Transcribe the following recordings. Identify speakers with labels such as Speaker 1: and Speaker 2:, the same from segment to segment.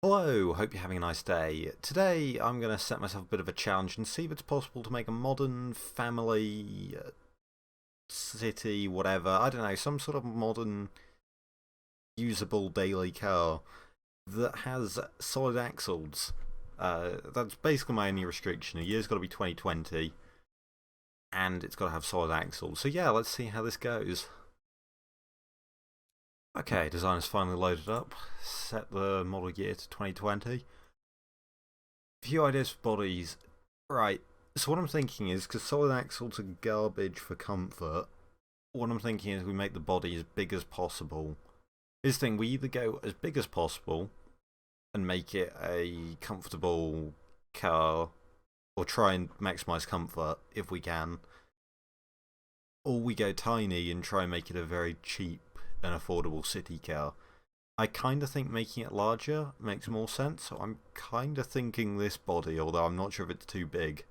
Speaker 1: Hello, hope you're having a nice day. Today I'm going to set myself a bit of a challenge and see if it's possible to make a modern family, city, whatever, I don't know, some sort of modern usable daily car that has solid axles. That's basically my only restriction. The year's got to be 2020 and it's got to have solid axles. So yeah, let's see how this goes. Okay, design is finally loaded up. Set the model year to 2020. Few ideas for bodies. Right, so what I'm thinking is, because solid axles are garbage for comfort, what I'm thinking is we make the body as big as possible. This thing, we either go as big as possible and make it a comfortable car, or try and maximise comfort if we can, or we go tiny and try and make it a very cheap and affordable city car. I kind of think making it larger makes more sense, so I'm kind of thinking this body, although I'm not sure if it's too big.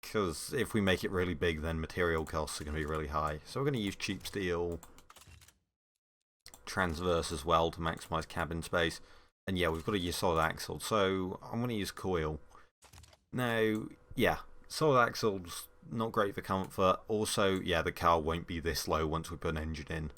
Speaker 1: Because if we make it really big, then material costs are going to be really high. So we're going to use cheap steel, transverse as well to maximise cabin space. And yeah, we've got to use solid axles, so I'm going to use coil. Now, yeah, solid axles, not great for comfort. Also, yeah, the car won't be this low once we put an engine in.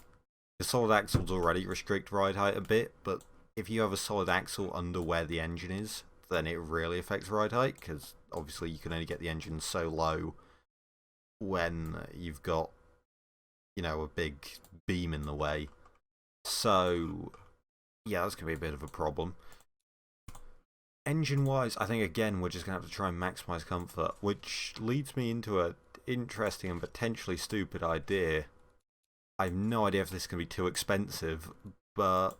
Speaker 1: The solid axles already restrict ride height a bit, but if you have a solid axle under where the engine is, then it really affects ride height, because obviously you can only get the engine so low when you've got, you know, a big beam in the way. So, yeah, that's going to be a bit of a problem. Engine-wise, I think, again, we're just going to have to try and maximise comfort, which leads me into an interesting and potentially stupid idea. I have no idea if this is going to be too expensive, but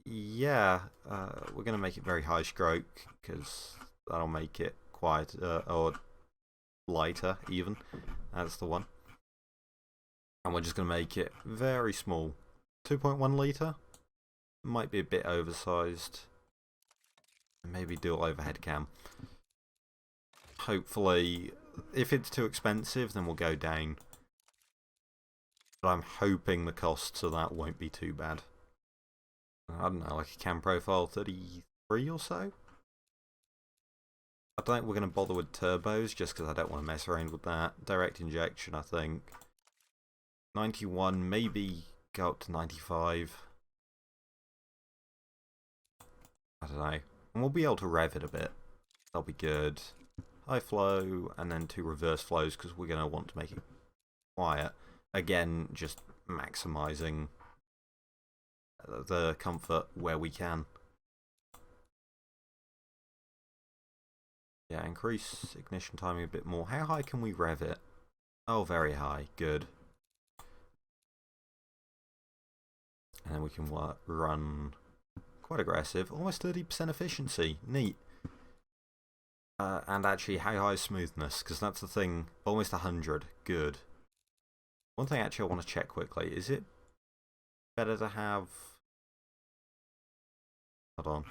Speaker 1: yeah, we're going to make it very high stroke, because that'll make it quieter, or lighter even. That's the one. And we're just going to make it very small. 2.1 litre? Might be a bit oversized. Maybe dual overhead cam. Hopefully, if it's too expensive, then we'll go down. But I'm hoping the costs of that won't be too bad. I don't know, like a cam profile 33 or so? I don't think we're going to bother with turbos, just because I don't want to mess around with that. Direct injection, I think. 91, maybe go up to 95. I don't know. And we'll be able to rev it a bit. That'll be good. High flow, and then 2 reverse flows, because we're going to want to make it quiet. Again, just maximising the comfort where we can. Yeah, increase ignition timing a bit more. How high can we rev it? Oh, very high. Good. And then we can run quite aggressive. Almost 30% efficiency. Neat. And actually, how high is smoothness? Because that's the thing. Almost 100. Good. One thing actually I want to check quickly. Is it better to have... Hold on.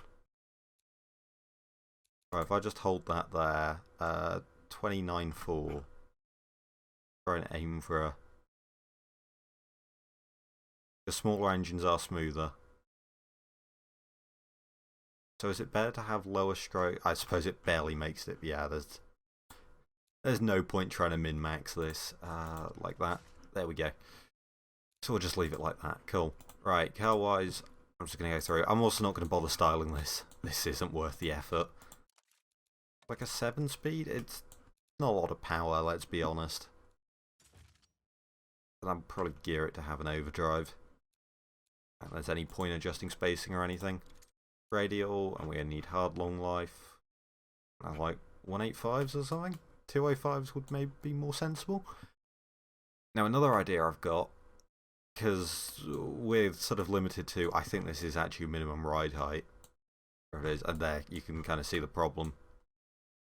Speaker 1: Right, if I just hold that there, 29.4. Try and aim for a... The smaller engines are smoother. So is it better to have lower stroke? I suppose it barely makes it. Yeah, there's no point trying to min-max this like that. There we go. So we'll just leave it like that. Cool. Right, car-wise, I'm just going to go through. I'm also not going to bother styling this. This isn't worth the effort. Like a 7-speed? It's not a lot of power, let's be honest. But I'll probably gear it to have an overdrive. And there's any point adjusting spacing or anything. Radial, and we're going to need hard long life. Like 185s or something? 205s would maybe be more sensible. Now, another idea I've got, because we're sort of limited to, I think this is actually minimum ride height. There it is, and there you can kind of see the problem.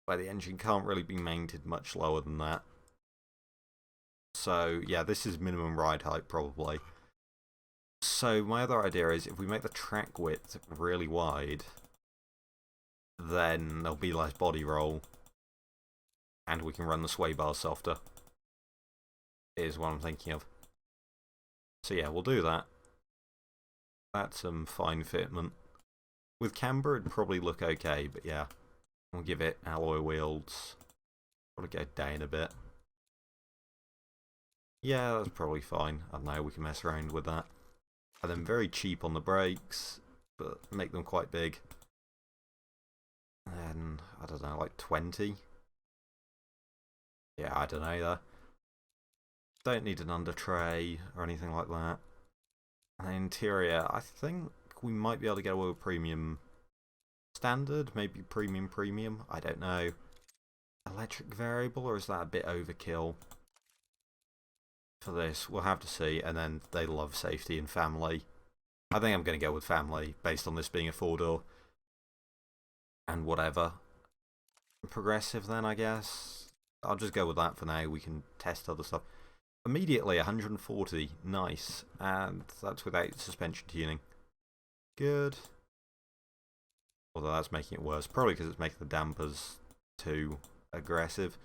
Speaker 1: Where the engine can't really be mounted much lower than that. So, yeah, this is minimum ride height probably. So, my other idea is if we make the track width really wide, then there'll be less body roll, and we can run the sway bars softer. Is what I'm thinking of. So yeah, we'll do that. That's some fine fitment. With camber, it'd probably look okay, but yeah. We'll give it alloy wheels. Probably go down a bit. Yeah, that's probably fine. I don't know, we can mess around with that. And then very cheap on the brakes, but make them quite big. And I don't know, like 20. Yeah, I don't know there. Don't need an under tray or anything like that. And the interior, I think we might be able to get away with premium standard, maybe premium, I don't know. Electric variable, or is that a bit overkill for this? We'll have to see. And then they love safety and family. I think I'm going to go with family based on this being a 4-door. And whatever. Progressive then, I guess. I'll just go with that for now. We can test other stuff. Immediately 140, nice. And that's without suspension tuning. Good. Although that's making it worse. Probably because it's making the dampers too aggressive.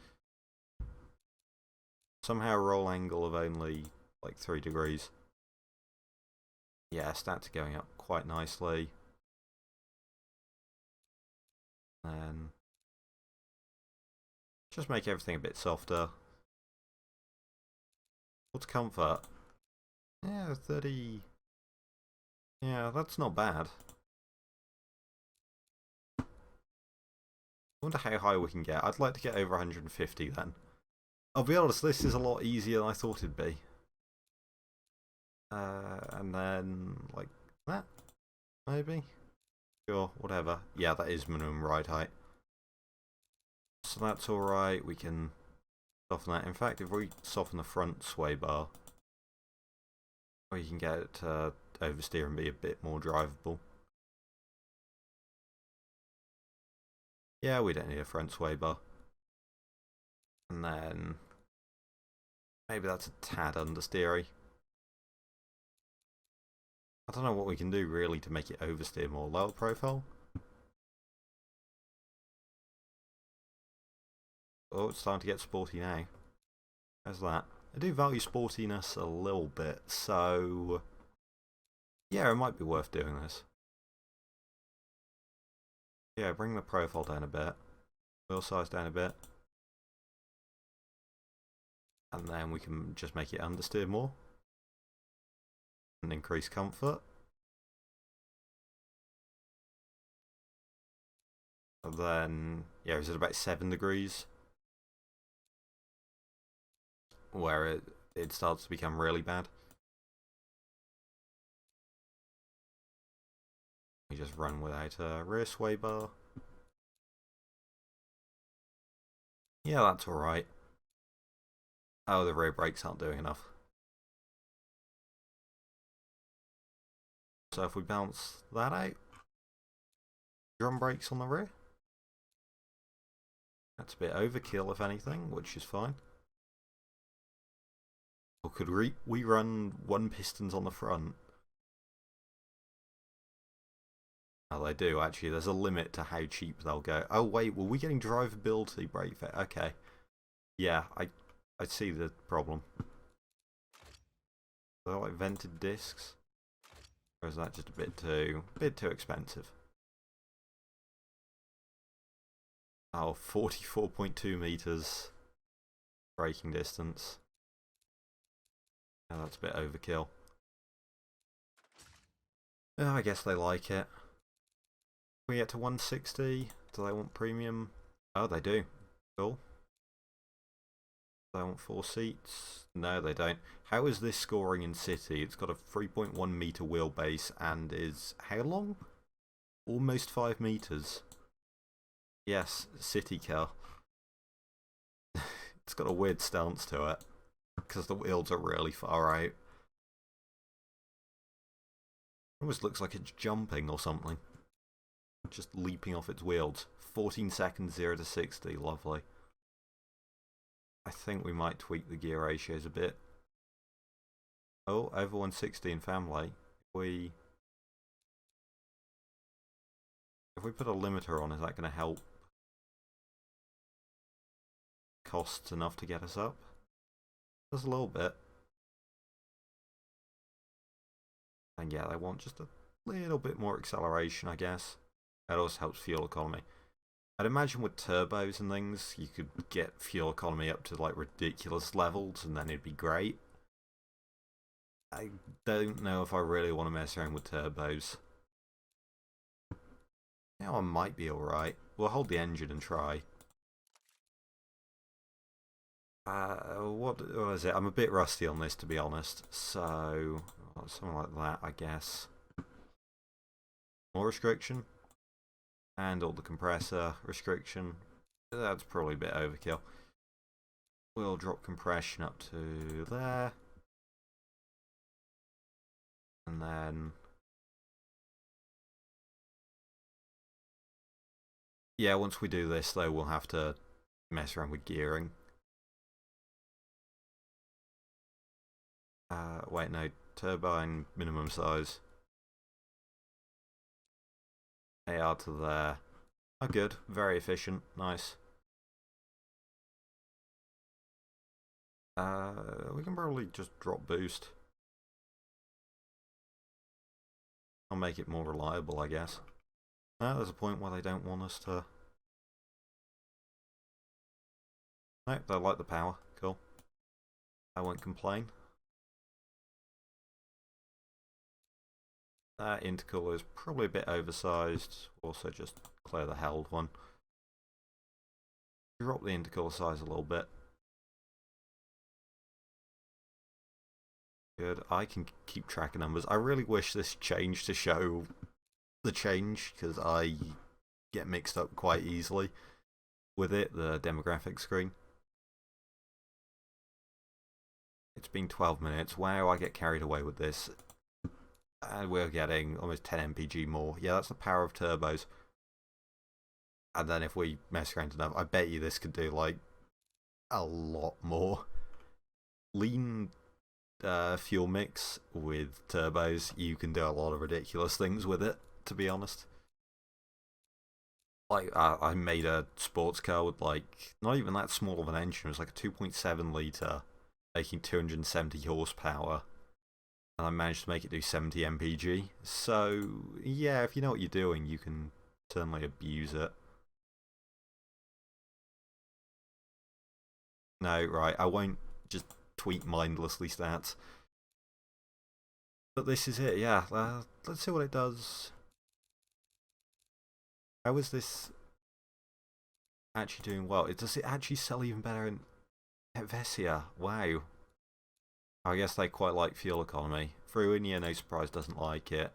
Speaker 1: Somehow roll angle of only like 3 degrees. Yeah, stats are going up quite nicely. And just make everything a bit softer. What's comfort? Yeah, 30. Yeah, that's not bad. I wonder how high we can get. I'd like to get over 150 then. I'll be honest, this is a lot easier than I thought it'd be. And then, like that, maybe? Sure, whatever. Yeah, that is minimum ride height. So that's alright, we can soften that. In fact, if we soften the front sway bar, we can get it to oversteer and be a bit more drivable. Yeah, we don't need a front sway bar. And then maybe that's a tad understeery. I don't know what we can do really to make it oversteer more. Lower profile? Oh, it's starting to get sporty now. How's that? I do value sportiness a little bit, so yeah, it might be worth doing this. Yeah, bring the profile down a bit. Wheel size down a bit. And then we can just make it understeer more. And increase comfort. And then, yeah, is it about 7 degrees? Where it starts to become really bad. We just run without a rear sway bar. Yeah, that's alright. Oh, the rear brakes aren't doing enough. So if we bounce that out, drum brakes on the rear. That's a bit overkill, if anything, which is fine. Or could we run 1 pistons on the front? Oh, they do, actually. There's a limit to how cheap they'll go. Oh, wait, were we getting drivability brake fit? Okay. Yeah, I see the problem. They're like vented discs? Or is that just a bit too expensive? Oh, 44.2 meters braking distance. Yeah, that's a bit overkill. Oh, I guess they like it. Can we get to 160? Do they want premium? Oh, they do. Cool. Do they want 4 seats? No, they don't. How is this scoring in city? It's got a 3.1 meter wheelbase and is how long? Almost 5 meters. Yes, city car. It's got a weird stance to it because the wheels are really far out. Almost looks like it's jumping or something. Just leaping off its wheels. 14 seconds 0 to 60, lovely. I think we might tweak the gear ratios a bit. Oh, over 160 in family. If we put a limiter on, is that going to help costs enough to get us up? Just a little bit. And yeah, they want just a little bit more acceleration, I guess. That also helps fuel economy. I'd imagine with turbos and things, you could get fuel economy up to like ridiculous levels and then it'd be great. I don't know if I really want to mess around with turbos. Now I might be alright. We'll hold the engine and try. What is it? I'm a bit rusty on this, to be honest. So, something like that, I guess. More restriction. And all the compressor restriction. That's probably a bit overkill. We'll drop compression up to there. And then... yeah, once we do this, though, we'll have to mess around with gearing. Wait, no. Turbine minimum size. AR to there. Oh, good. Very efficient. Nice. We can probably just drop boost. I'll make it more reliable, I guess. There's a point where they don't want us to... no, they like the power. Cool. I won't complain. That intercooler is probably a bit oversized. Also just clear the held one. Drop the intercooler size a little bit. Good. I can keep track of numbers. I really wish this changed to show the change, because I get mixed up quite easily with it, the demographic screen. It's been 12 minutes. Wow, I get carried away with this. And we're getting almost 10 mpg more. Yeah, that's the power of turbos. And then if we mess around enough, I bet you this could do like a lot more. Lean fuel mix with turbos, you can do a lot of ridiculous things with it, to be honest. Like, I made a sports car with like not even that small of an engine. It was like a 2.7 litre, making 270 horsepower. And I managed to make it do 70 mpg. So, yeah, if you know what you're doing, you can certainly abuse it. No, right, I won't just tweet mindlessly stats. But this is it, yeah. Let's see what it does. How is this actually doing well? Does it actually sell even better in Helvetia? Wow. I guess they quite like fuel economy. Fruinia, no surprise, doesn't like it.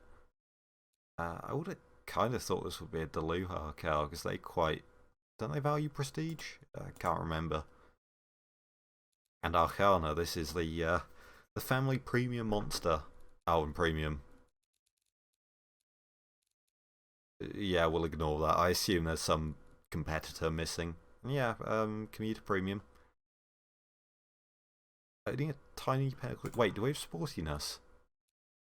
Speaker 1: I would have kind of thought this would be a Deluha car, because they quite... don't they value prestige? I can't remember. And Arcana, this is the family premium monster. Oh, and premium. Yeah, we'll ignore that. I assume there's some competitor missing. Yeah, commuter premium. Only a tiny penalty. Wait, do we have sportiness?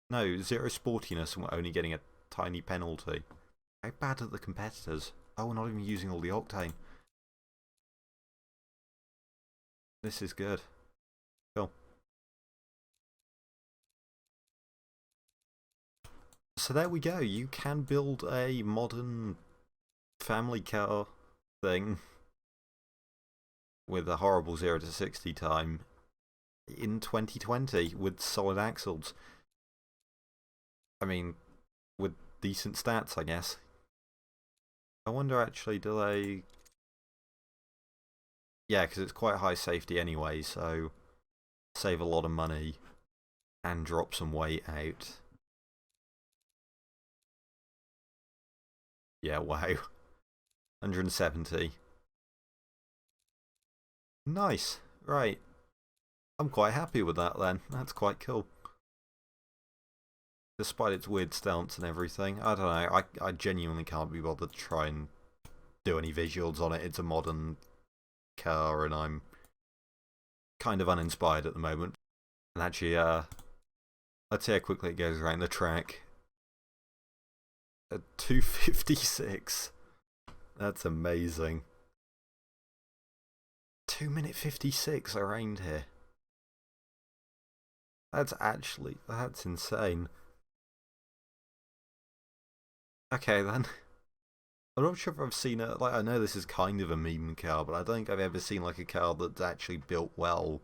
Speaker 1: No, 0 sportiness, and we're only getting a tiny penalty. How bad are the competitors? Oh, we're not even using all the octane. This is good. Cool. So there we go. You can build a modern family car thing with a horrible 0 to 60 time in 2020 with solid axles. I mean, with decent stats, I guess. I wonder actually, do they... yeah, because it's quite high safety anyway, so save a lot of money and drop some weight out. Yeah, wow. 170. Nice. Right. I'm quite happy with that then. That's quite cool. Despite its weird stance and everything. I don't know. I genuinely can't be bothered to try and do any visuals on it. It's a modern car and I'm kind of uninspired at the moment. And actually, let's see how quickly it goes around the track. At 2:56. That's amazing. 2:56 56 around here. That's insane. Okay then. I'm not sure if I've seen it. Like, I know this is kind of a meme car, but I don't think I've ever seen like a car that's actually built well,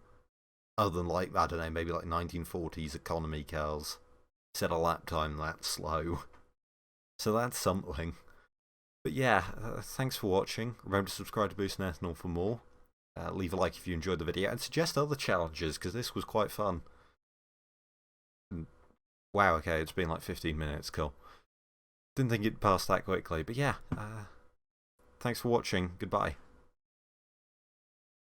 Speaker 1: other than like, I don't know, maybe like 1940s economy cars. Set a lap time that slow. So that's something. But yeah, thanks for watching. Remember to subscribe to Boost and Ethanol for more. Leave a like if you enjoyed the video, and suggest other challenges, because this was quite fun. Wow, okay, it's been like 15 minutes, cool. Didn't think it'd pass that quickly, but yeah. Thanks for watching, goodbye.